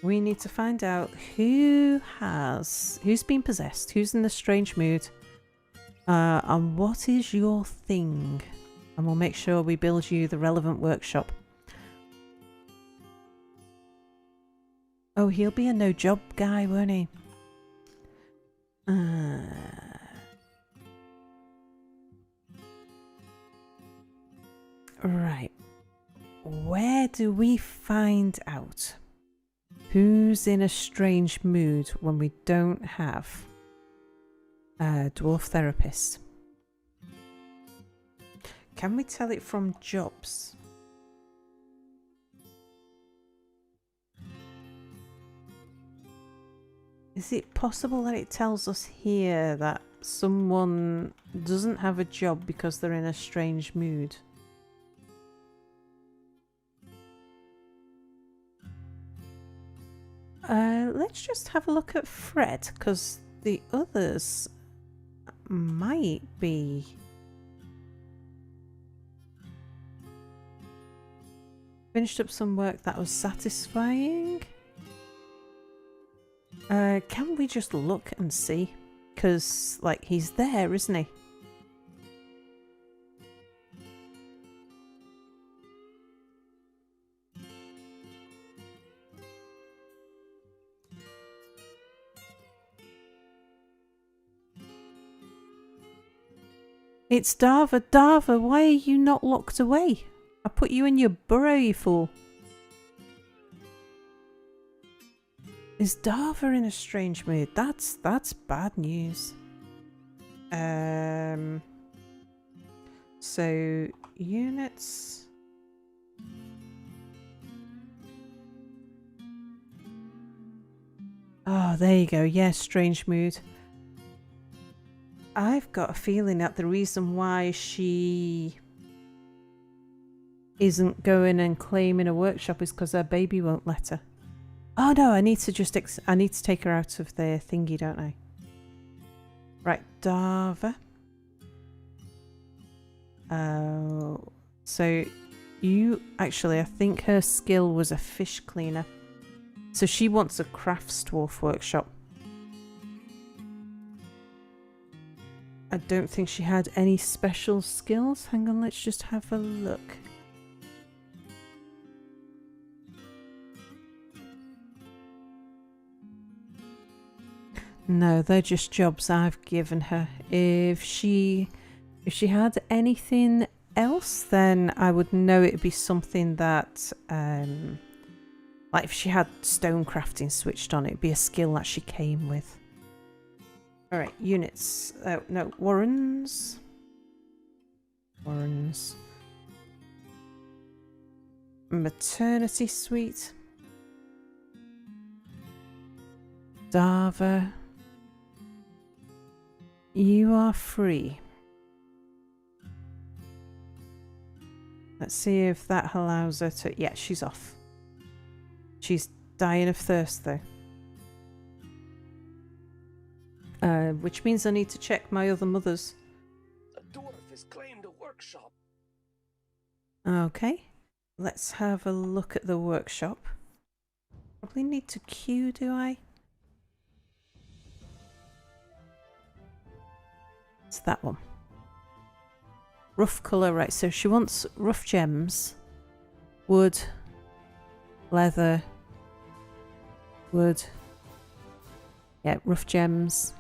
[SPEAKER 1] We need to find out who's been possessed, who's in a strange mood, and what is your thing. And we'll make sure we build you the relevant workshop. Oh, he'll be a no-job guy, won't he? Right. Where do we find out who's in a strange mood when we don't have a dwarf therapist? Can we tell it from jobs? Is it possible that it tells us here that someone doesn't have a job because they're in a strange mood? Let's just have a look at Fred, because the others might be... Finished up some work that was satisfying. Can we just look and see? Because, like, he's there, isn't he? It's Darva. Darva, why are you not locked away? I put you in your burrow, you fool. Is Darva in a strange mood? That's bad news. So units. Oh, there you go. Yes, strange mood. I've got a feeling that the reason why she isn't going and claiming a workshop is because her baby won't let her. Oh no, I need to I need to take her out of the thingy, don't I? Right, Darva. So you actually, I think her skill was a fish cleaner. So she wants a crafts dwarf workshop. I don't think she had any special skills. Hang on, let's just have a look. No, they're just jobs I've given her. If she had anything else, then I would know it'd be something that, like if she had stone crafting switched on, it'd be a skill that she came with. All right, units. No, Warrens. Warrens. Maternity suite. Dava. You are free. Let's see if that allows her to... Yeah, she's off. She's dying of thirst, though. Which means I need to check my other mothers.
[SPEAKER 2] A dwarf has claimed a workshop.
[SPEAKER 1] Okay. Let's have a look at the workshop. Probably need to queue, do I? It's that one. Rough colour, right, so she wants rough gems, wood, leather, wood, yeah, rough gems,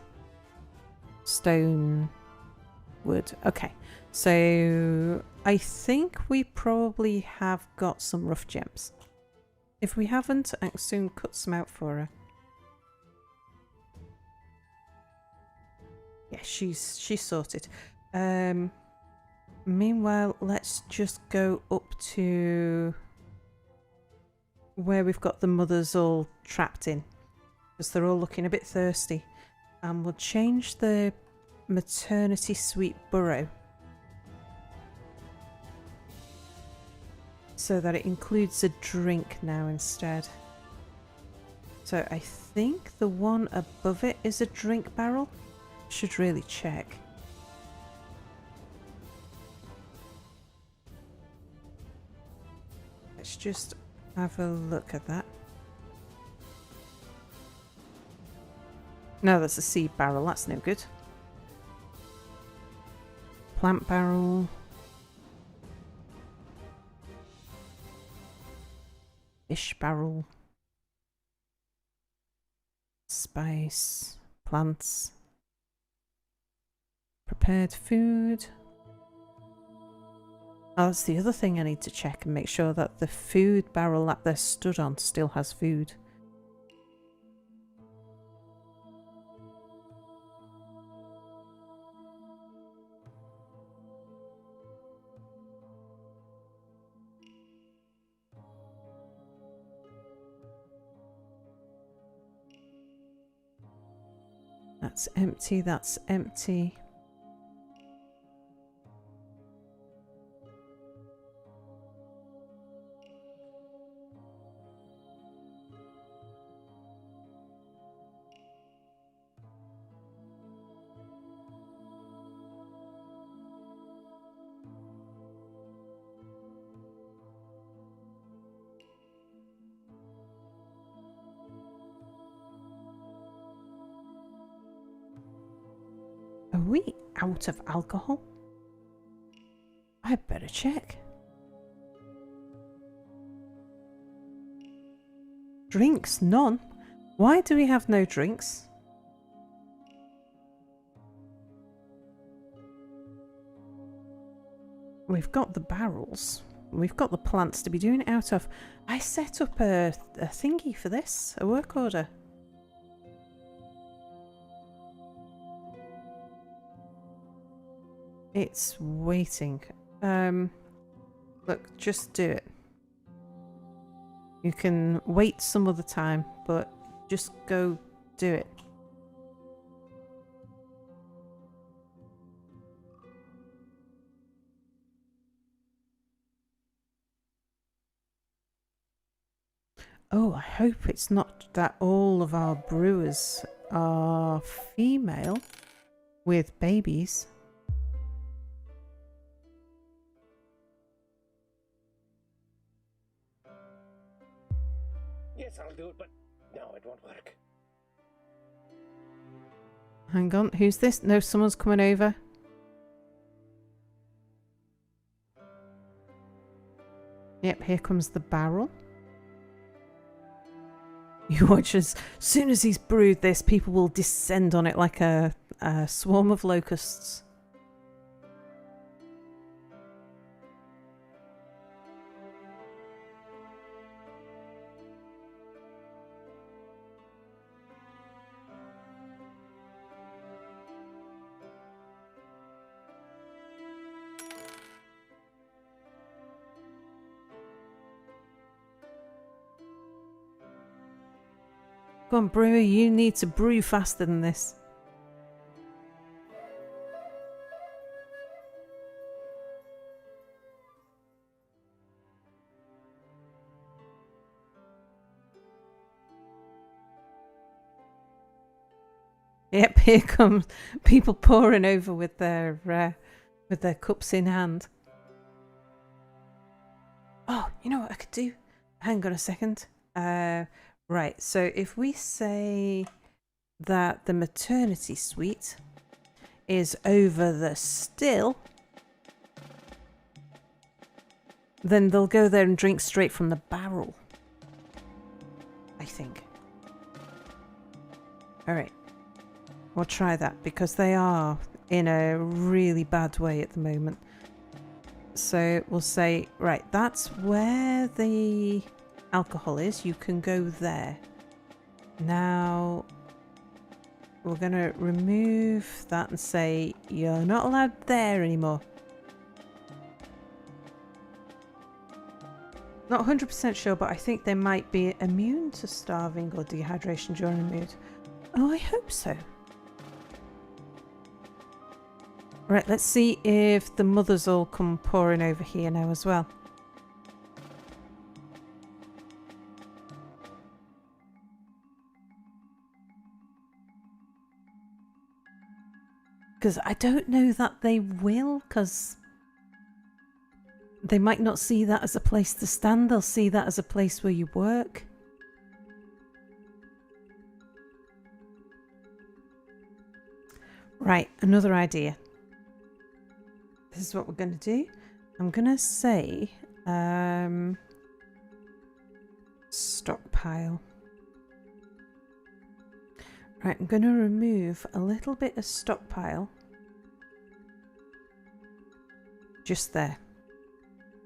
[SPEAKER 1] stone, wood. Okay, so I think we probably have got some rough gems. If we haven't, I can soon cut some out for her. Yeah, she's sorted. Meanwhile, let's just go up to where we've got the mothers all trapped in, because they're all looking a bit thirsty. And we'll change the maternity suite burrow so that it includes a drink now instead. So I think the one above it is a drink barrel. Should really check. Let's just have a look at that. No, that's a seed barrel. That's no good. Plant barrel. Fish barrel. Spice. Plants. Prepared food. Oh, that's the other thing I need to check and make sure that the food barrel that they're stood on still has food. That's empty, that's empty. Are we out of alcohol? I better check. Drinks? None? Why do we have no drinks? We've got the barrels. We've got the plants to be doing it out of. I set up a thingy for this, a work order. It's waiting. Look, just do it. You can wait some other time, but just go do it. Oh, I hope it's not that all of our brewers are female with babies.
[SPEAKER 2] Yes, I'll do it, but no, it won't work.
[SPEAKER 1] Hang on, who's this? No, someone's coming over. Yep, here comes the barrel. You watch as soon as he's brewed this, people will descend on it like a swarm of locusts. Go on, brewer, you need to brew faster than this. Yep, here comes people pouring over with their cups in hand. Oh, you know what I could do? Hang on a second. Right, so if we say that the maternity suite is over the still, then they'll go there and drink straight from the barrel. I think. Alright. We'll try that because they are in a really bad way at the moment. So we'll say, right, that's where the alcohol is. You can go there. Now we're going to remove that and say you're not allowed there anymore. Not 100% sure, but I think they might be immune to starving or dehydration during a mood. Oh, I hope so. Right, let's see if the mothers all come pouring over here now as well. Because I don't know that they will, because they might not see that as a place to stand. They'll see that as a place where you work. Right, another idea. This is what we're going to do. I'm going to say stockpile. Right, I'm going to remove a little bit of stockpile. Just there.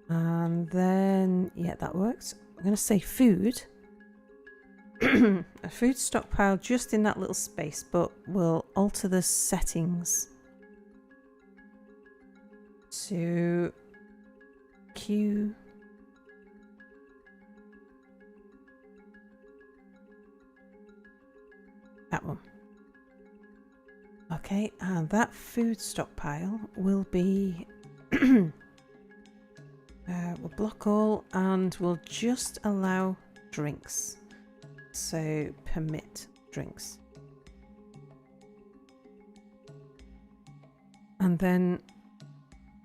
[SPEAKER 1] And then, yeah, that works. I'm going to say food. A food stockpile just in that little space, but we'll alter the settings to Q. That one. Okay, and that food stockpile will be we'll block all and we'll just allow drinks. So permit drinks. And then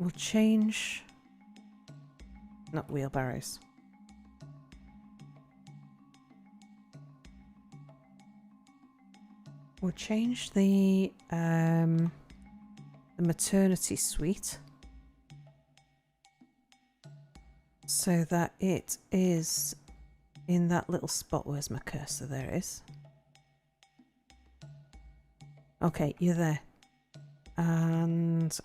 [SPEAKER 1] we'll change, not wheelbarrows. We'll change the maternity suite so that it is in that little spot. Where's my cursor? There it is. Okay, you're there. And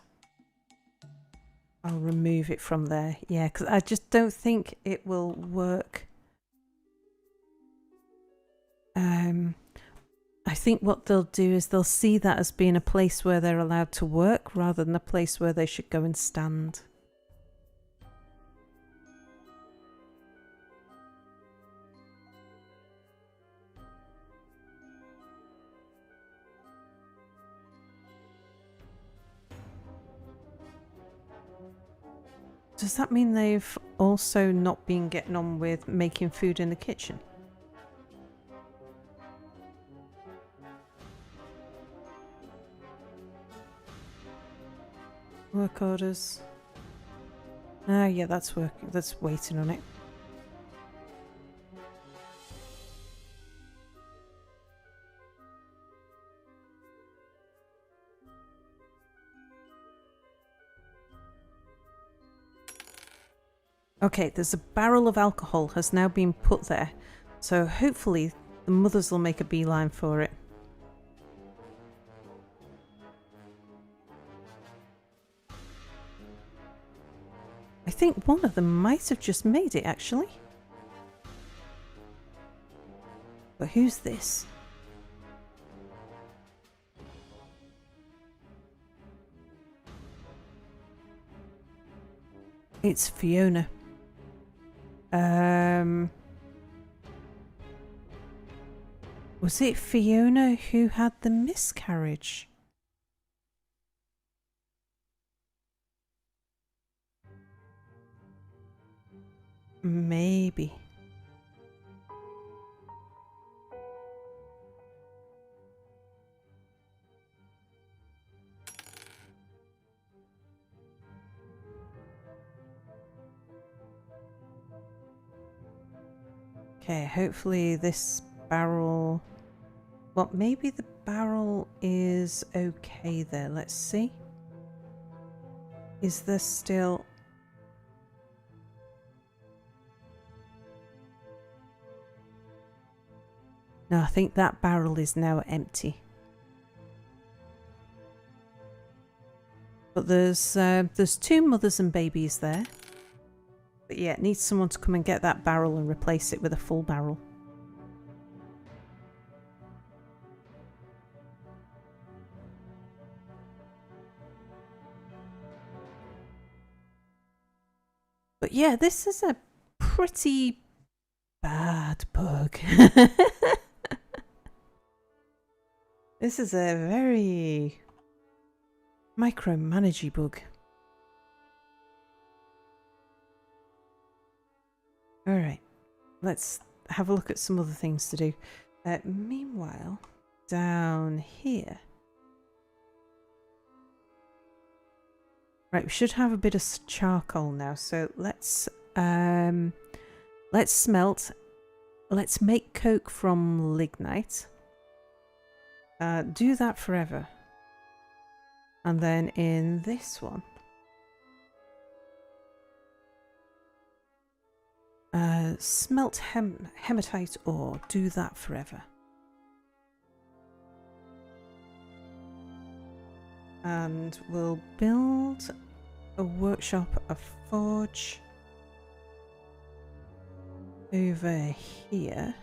[SPEAKER 1] I'll remove it from there. Yeah, because I just don't think it will work. I think what they'll do is they'll see that as being a place where they're allowed to work rather than a place where they should go and stand. Does that mean they've also not been getting on with making food in the kitchen? Work orders. Ah, yeah, that's working. That's waiting on it. Okay, there's a barrel of alcohol has now been put there. So hopefully The mothers will make a beeline for it. I think one of them might have just made it, actually. But who's this? It's Fiona. Was it Fiona who had the miscarriage? Maybe. Okay, hopefully this barrel... Well, maybe the barrel is okay there. Let's see. Is there still... No, I think that barrel is now empty. But there's two mothers and babies there. But yeah, it needs someone to come and get that barrel and replace it with a full barrel. But yeah, this is a pretty bad bug. This is a very micromanagey bug. Alright, let's have a look at some other things to do. Meanwhile, down here. Right, we should have a bit of charcoal now, so let's smelt. Let's make coke from lignite. Do that forever. And then in this one, smelt hematite ore. Do that forever. And we'll build a workshop, a forge over here.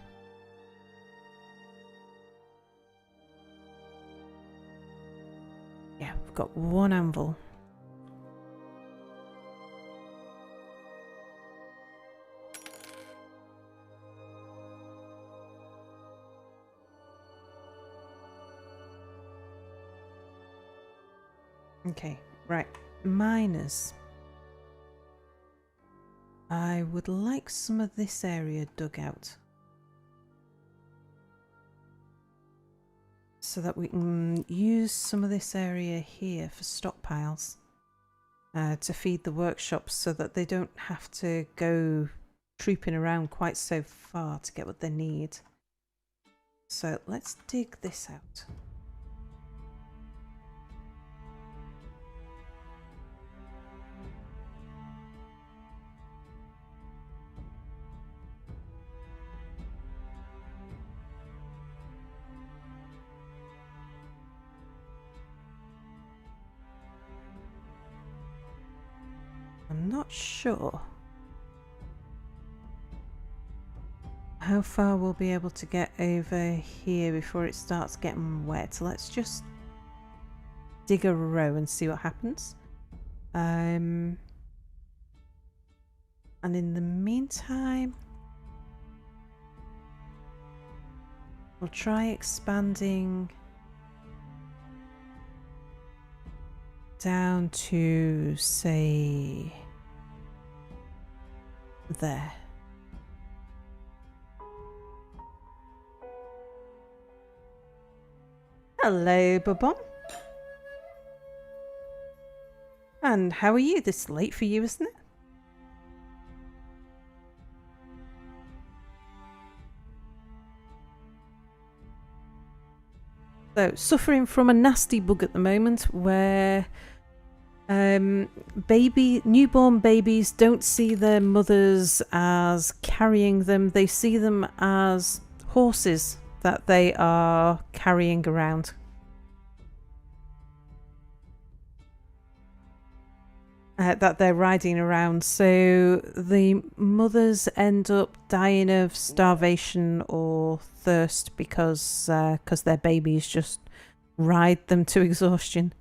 [SPEAKER 1] Yeah, we've got one anvil. Okay, right. Miners. I would like some of this area dug out, so that we can use some of this area here for stockpiles to feed the workshops, so that they don't have to go trooping around quite so far to get what they need. So let's dig this out. I'm not sure how far we'll be able to get over here before it starts getting wet. Let's just dig a row and see what happens. And in the meantime, we'll try expanding down to, say, there. Hello, Bobon. And how are you? This late for you, isn't it? So, suffering from a nasty bug at the moment where newborn babies don't see their mothers as carrying them. They see them as horses that they are carrying around. That they're riding around. So the mothers end up dying of starvation or thirst because their babies just ride them to exhaustion.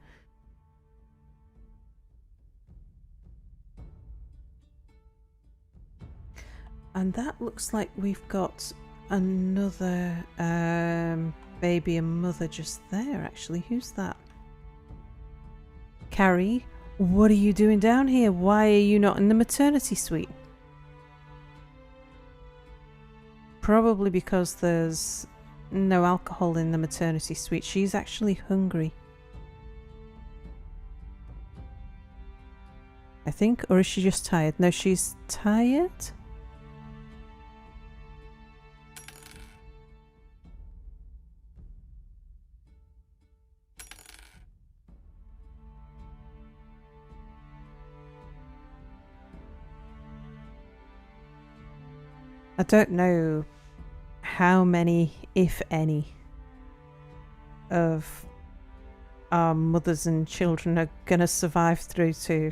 [SPEAKER 1] And that looks like we've got another baby and mother just there, actually. Who's that? Carrie, what are you doing down here? Why are you not in the maternity suite? Probably because there's no alcohol in the maternity suite. She's actually hungry, I think. Or is she just tired? No, she's tired. I don't know how many, if any, of our mothers and children are going to survive through to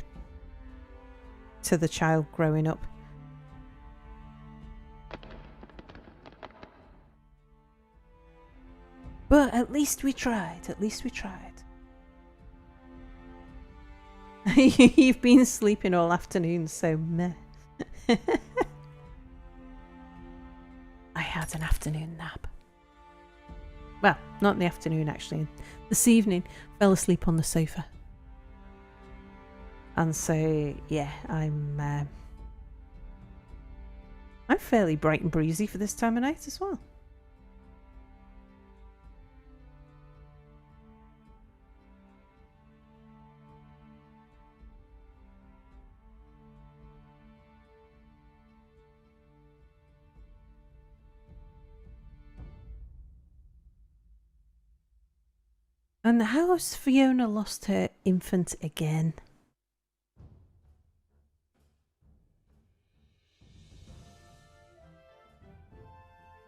[SPEAKER 1] the child growing up. But at least we tried. At least we tried. You've been sleeping all afternoon, so meh. I had an afternoon nap. Well, not in the afternoon actually. This evening, fell asleep on the sofa. And so, yeah, I'm fairly bright and breezy for this time of night as well. And how has Fiona lost her infant again?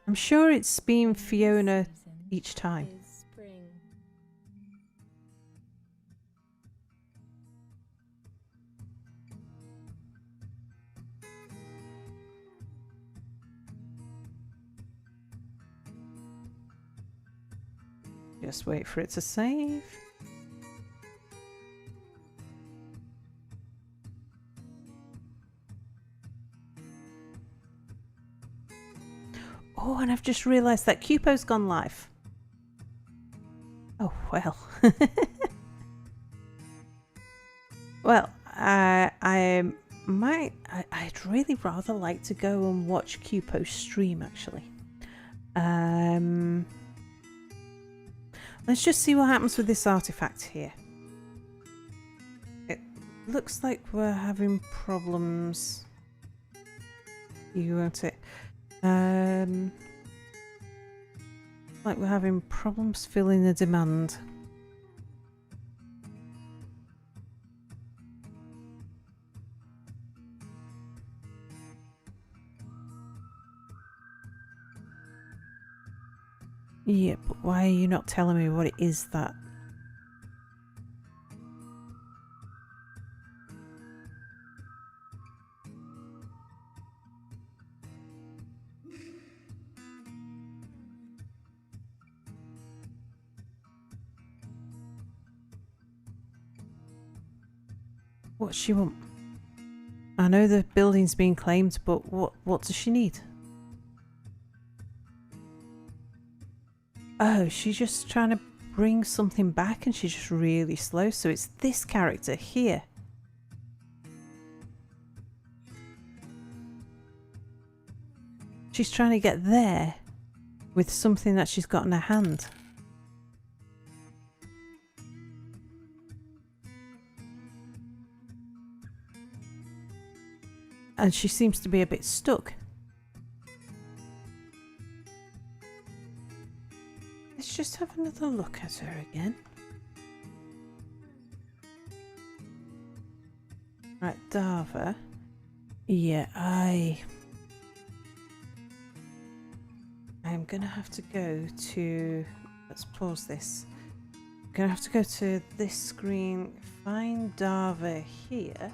[SPEAKER 1] I'm sure it's been Fiona each time. Just wait for it to save. Oh, and I've just realised that Cupo's gone live. Oh, well. Well, I'd really rather like to go and watch Cupo stream, actually. Let's just see what happens with this artifact here. It looks like we're having problems. You won't it? Like we're having problems filling the demand. Yeah, but why are you not telling me what it is that... What's she want? I know the building's been claimed, but what does she need? Oh, she's just trying to bring something back and she's just really slow. So it's this character here. She's trying to get there with something that she's got in her hand. And she seems to be a bit stuck. Let's just have another look at her again. Right, Dava. Yeah, I I'm going to have to go to... Let's pause this. I'm going to have to go to this screen, find Dava here.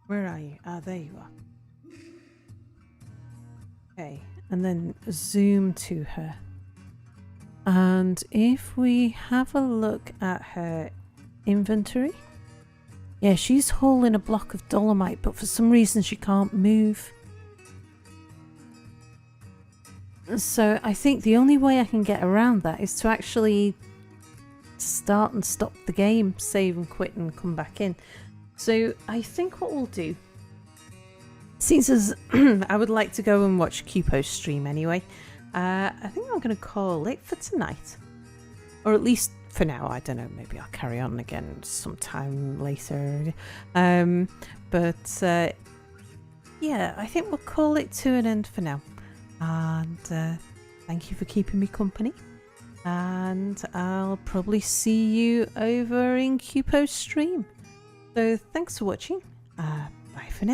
[SPEAKER 1] Where are you? Ah, there you are. Okay, and then zoom to her. And if we have a look at her inventory, yeah, she's hauling a block of dolomite, but for some reason she can't move. So I think the only way I can get around that is to actually start and stop the game, save and quit and come back in. So I think what we'll do, since as I would like to go and watch Cupo's stream anyway, I think I'm going to call it for tonight. Or at least for now. I don't know, maybe I'll carry on again sometime later. But yeah, I think we'll call it to an end for now. And thank you for keeping me company. And I'll probably see you over in Cupo's stream. So thanks for watching. Bye for now.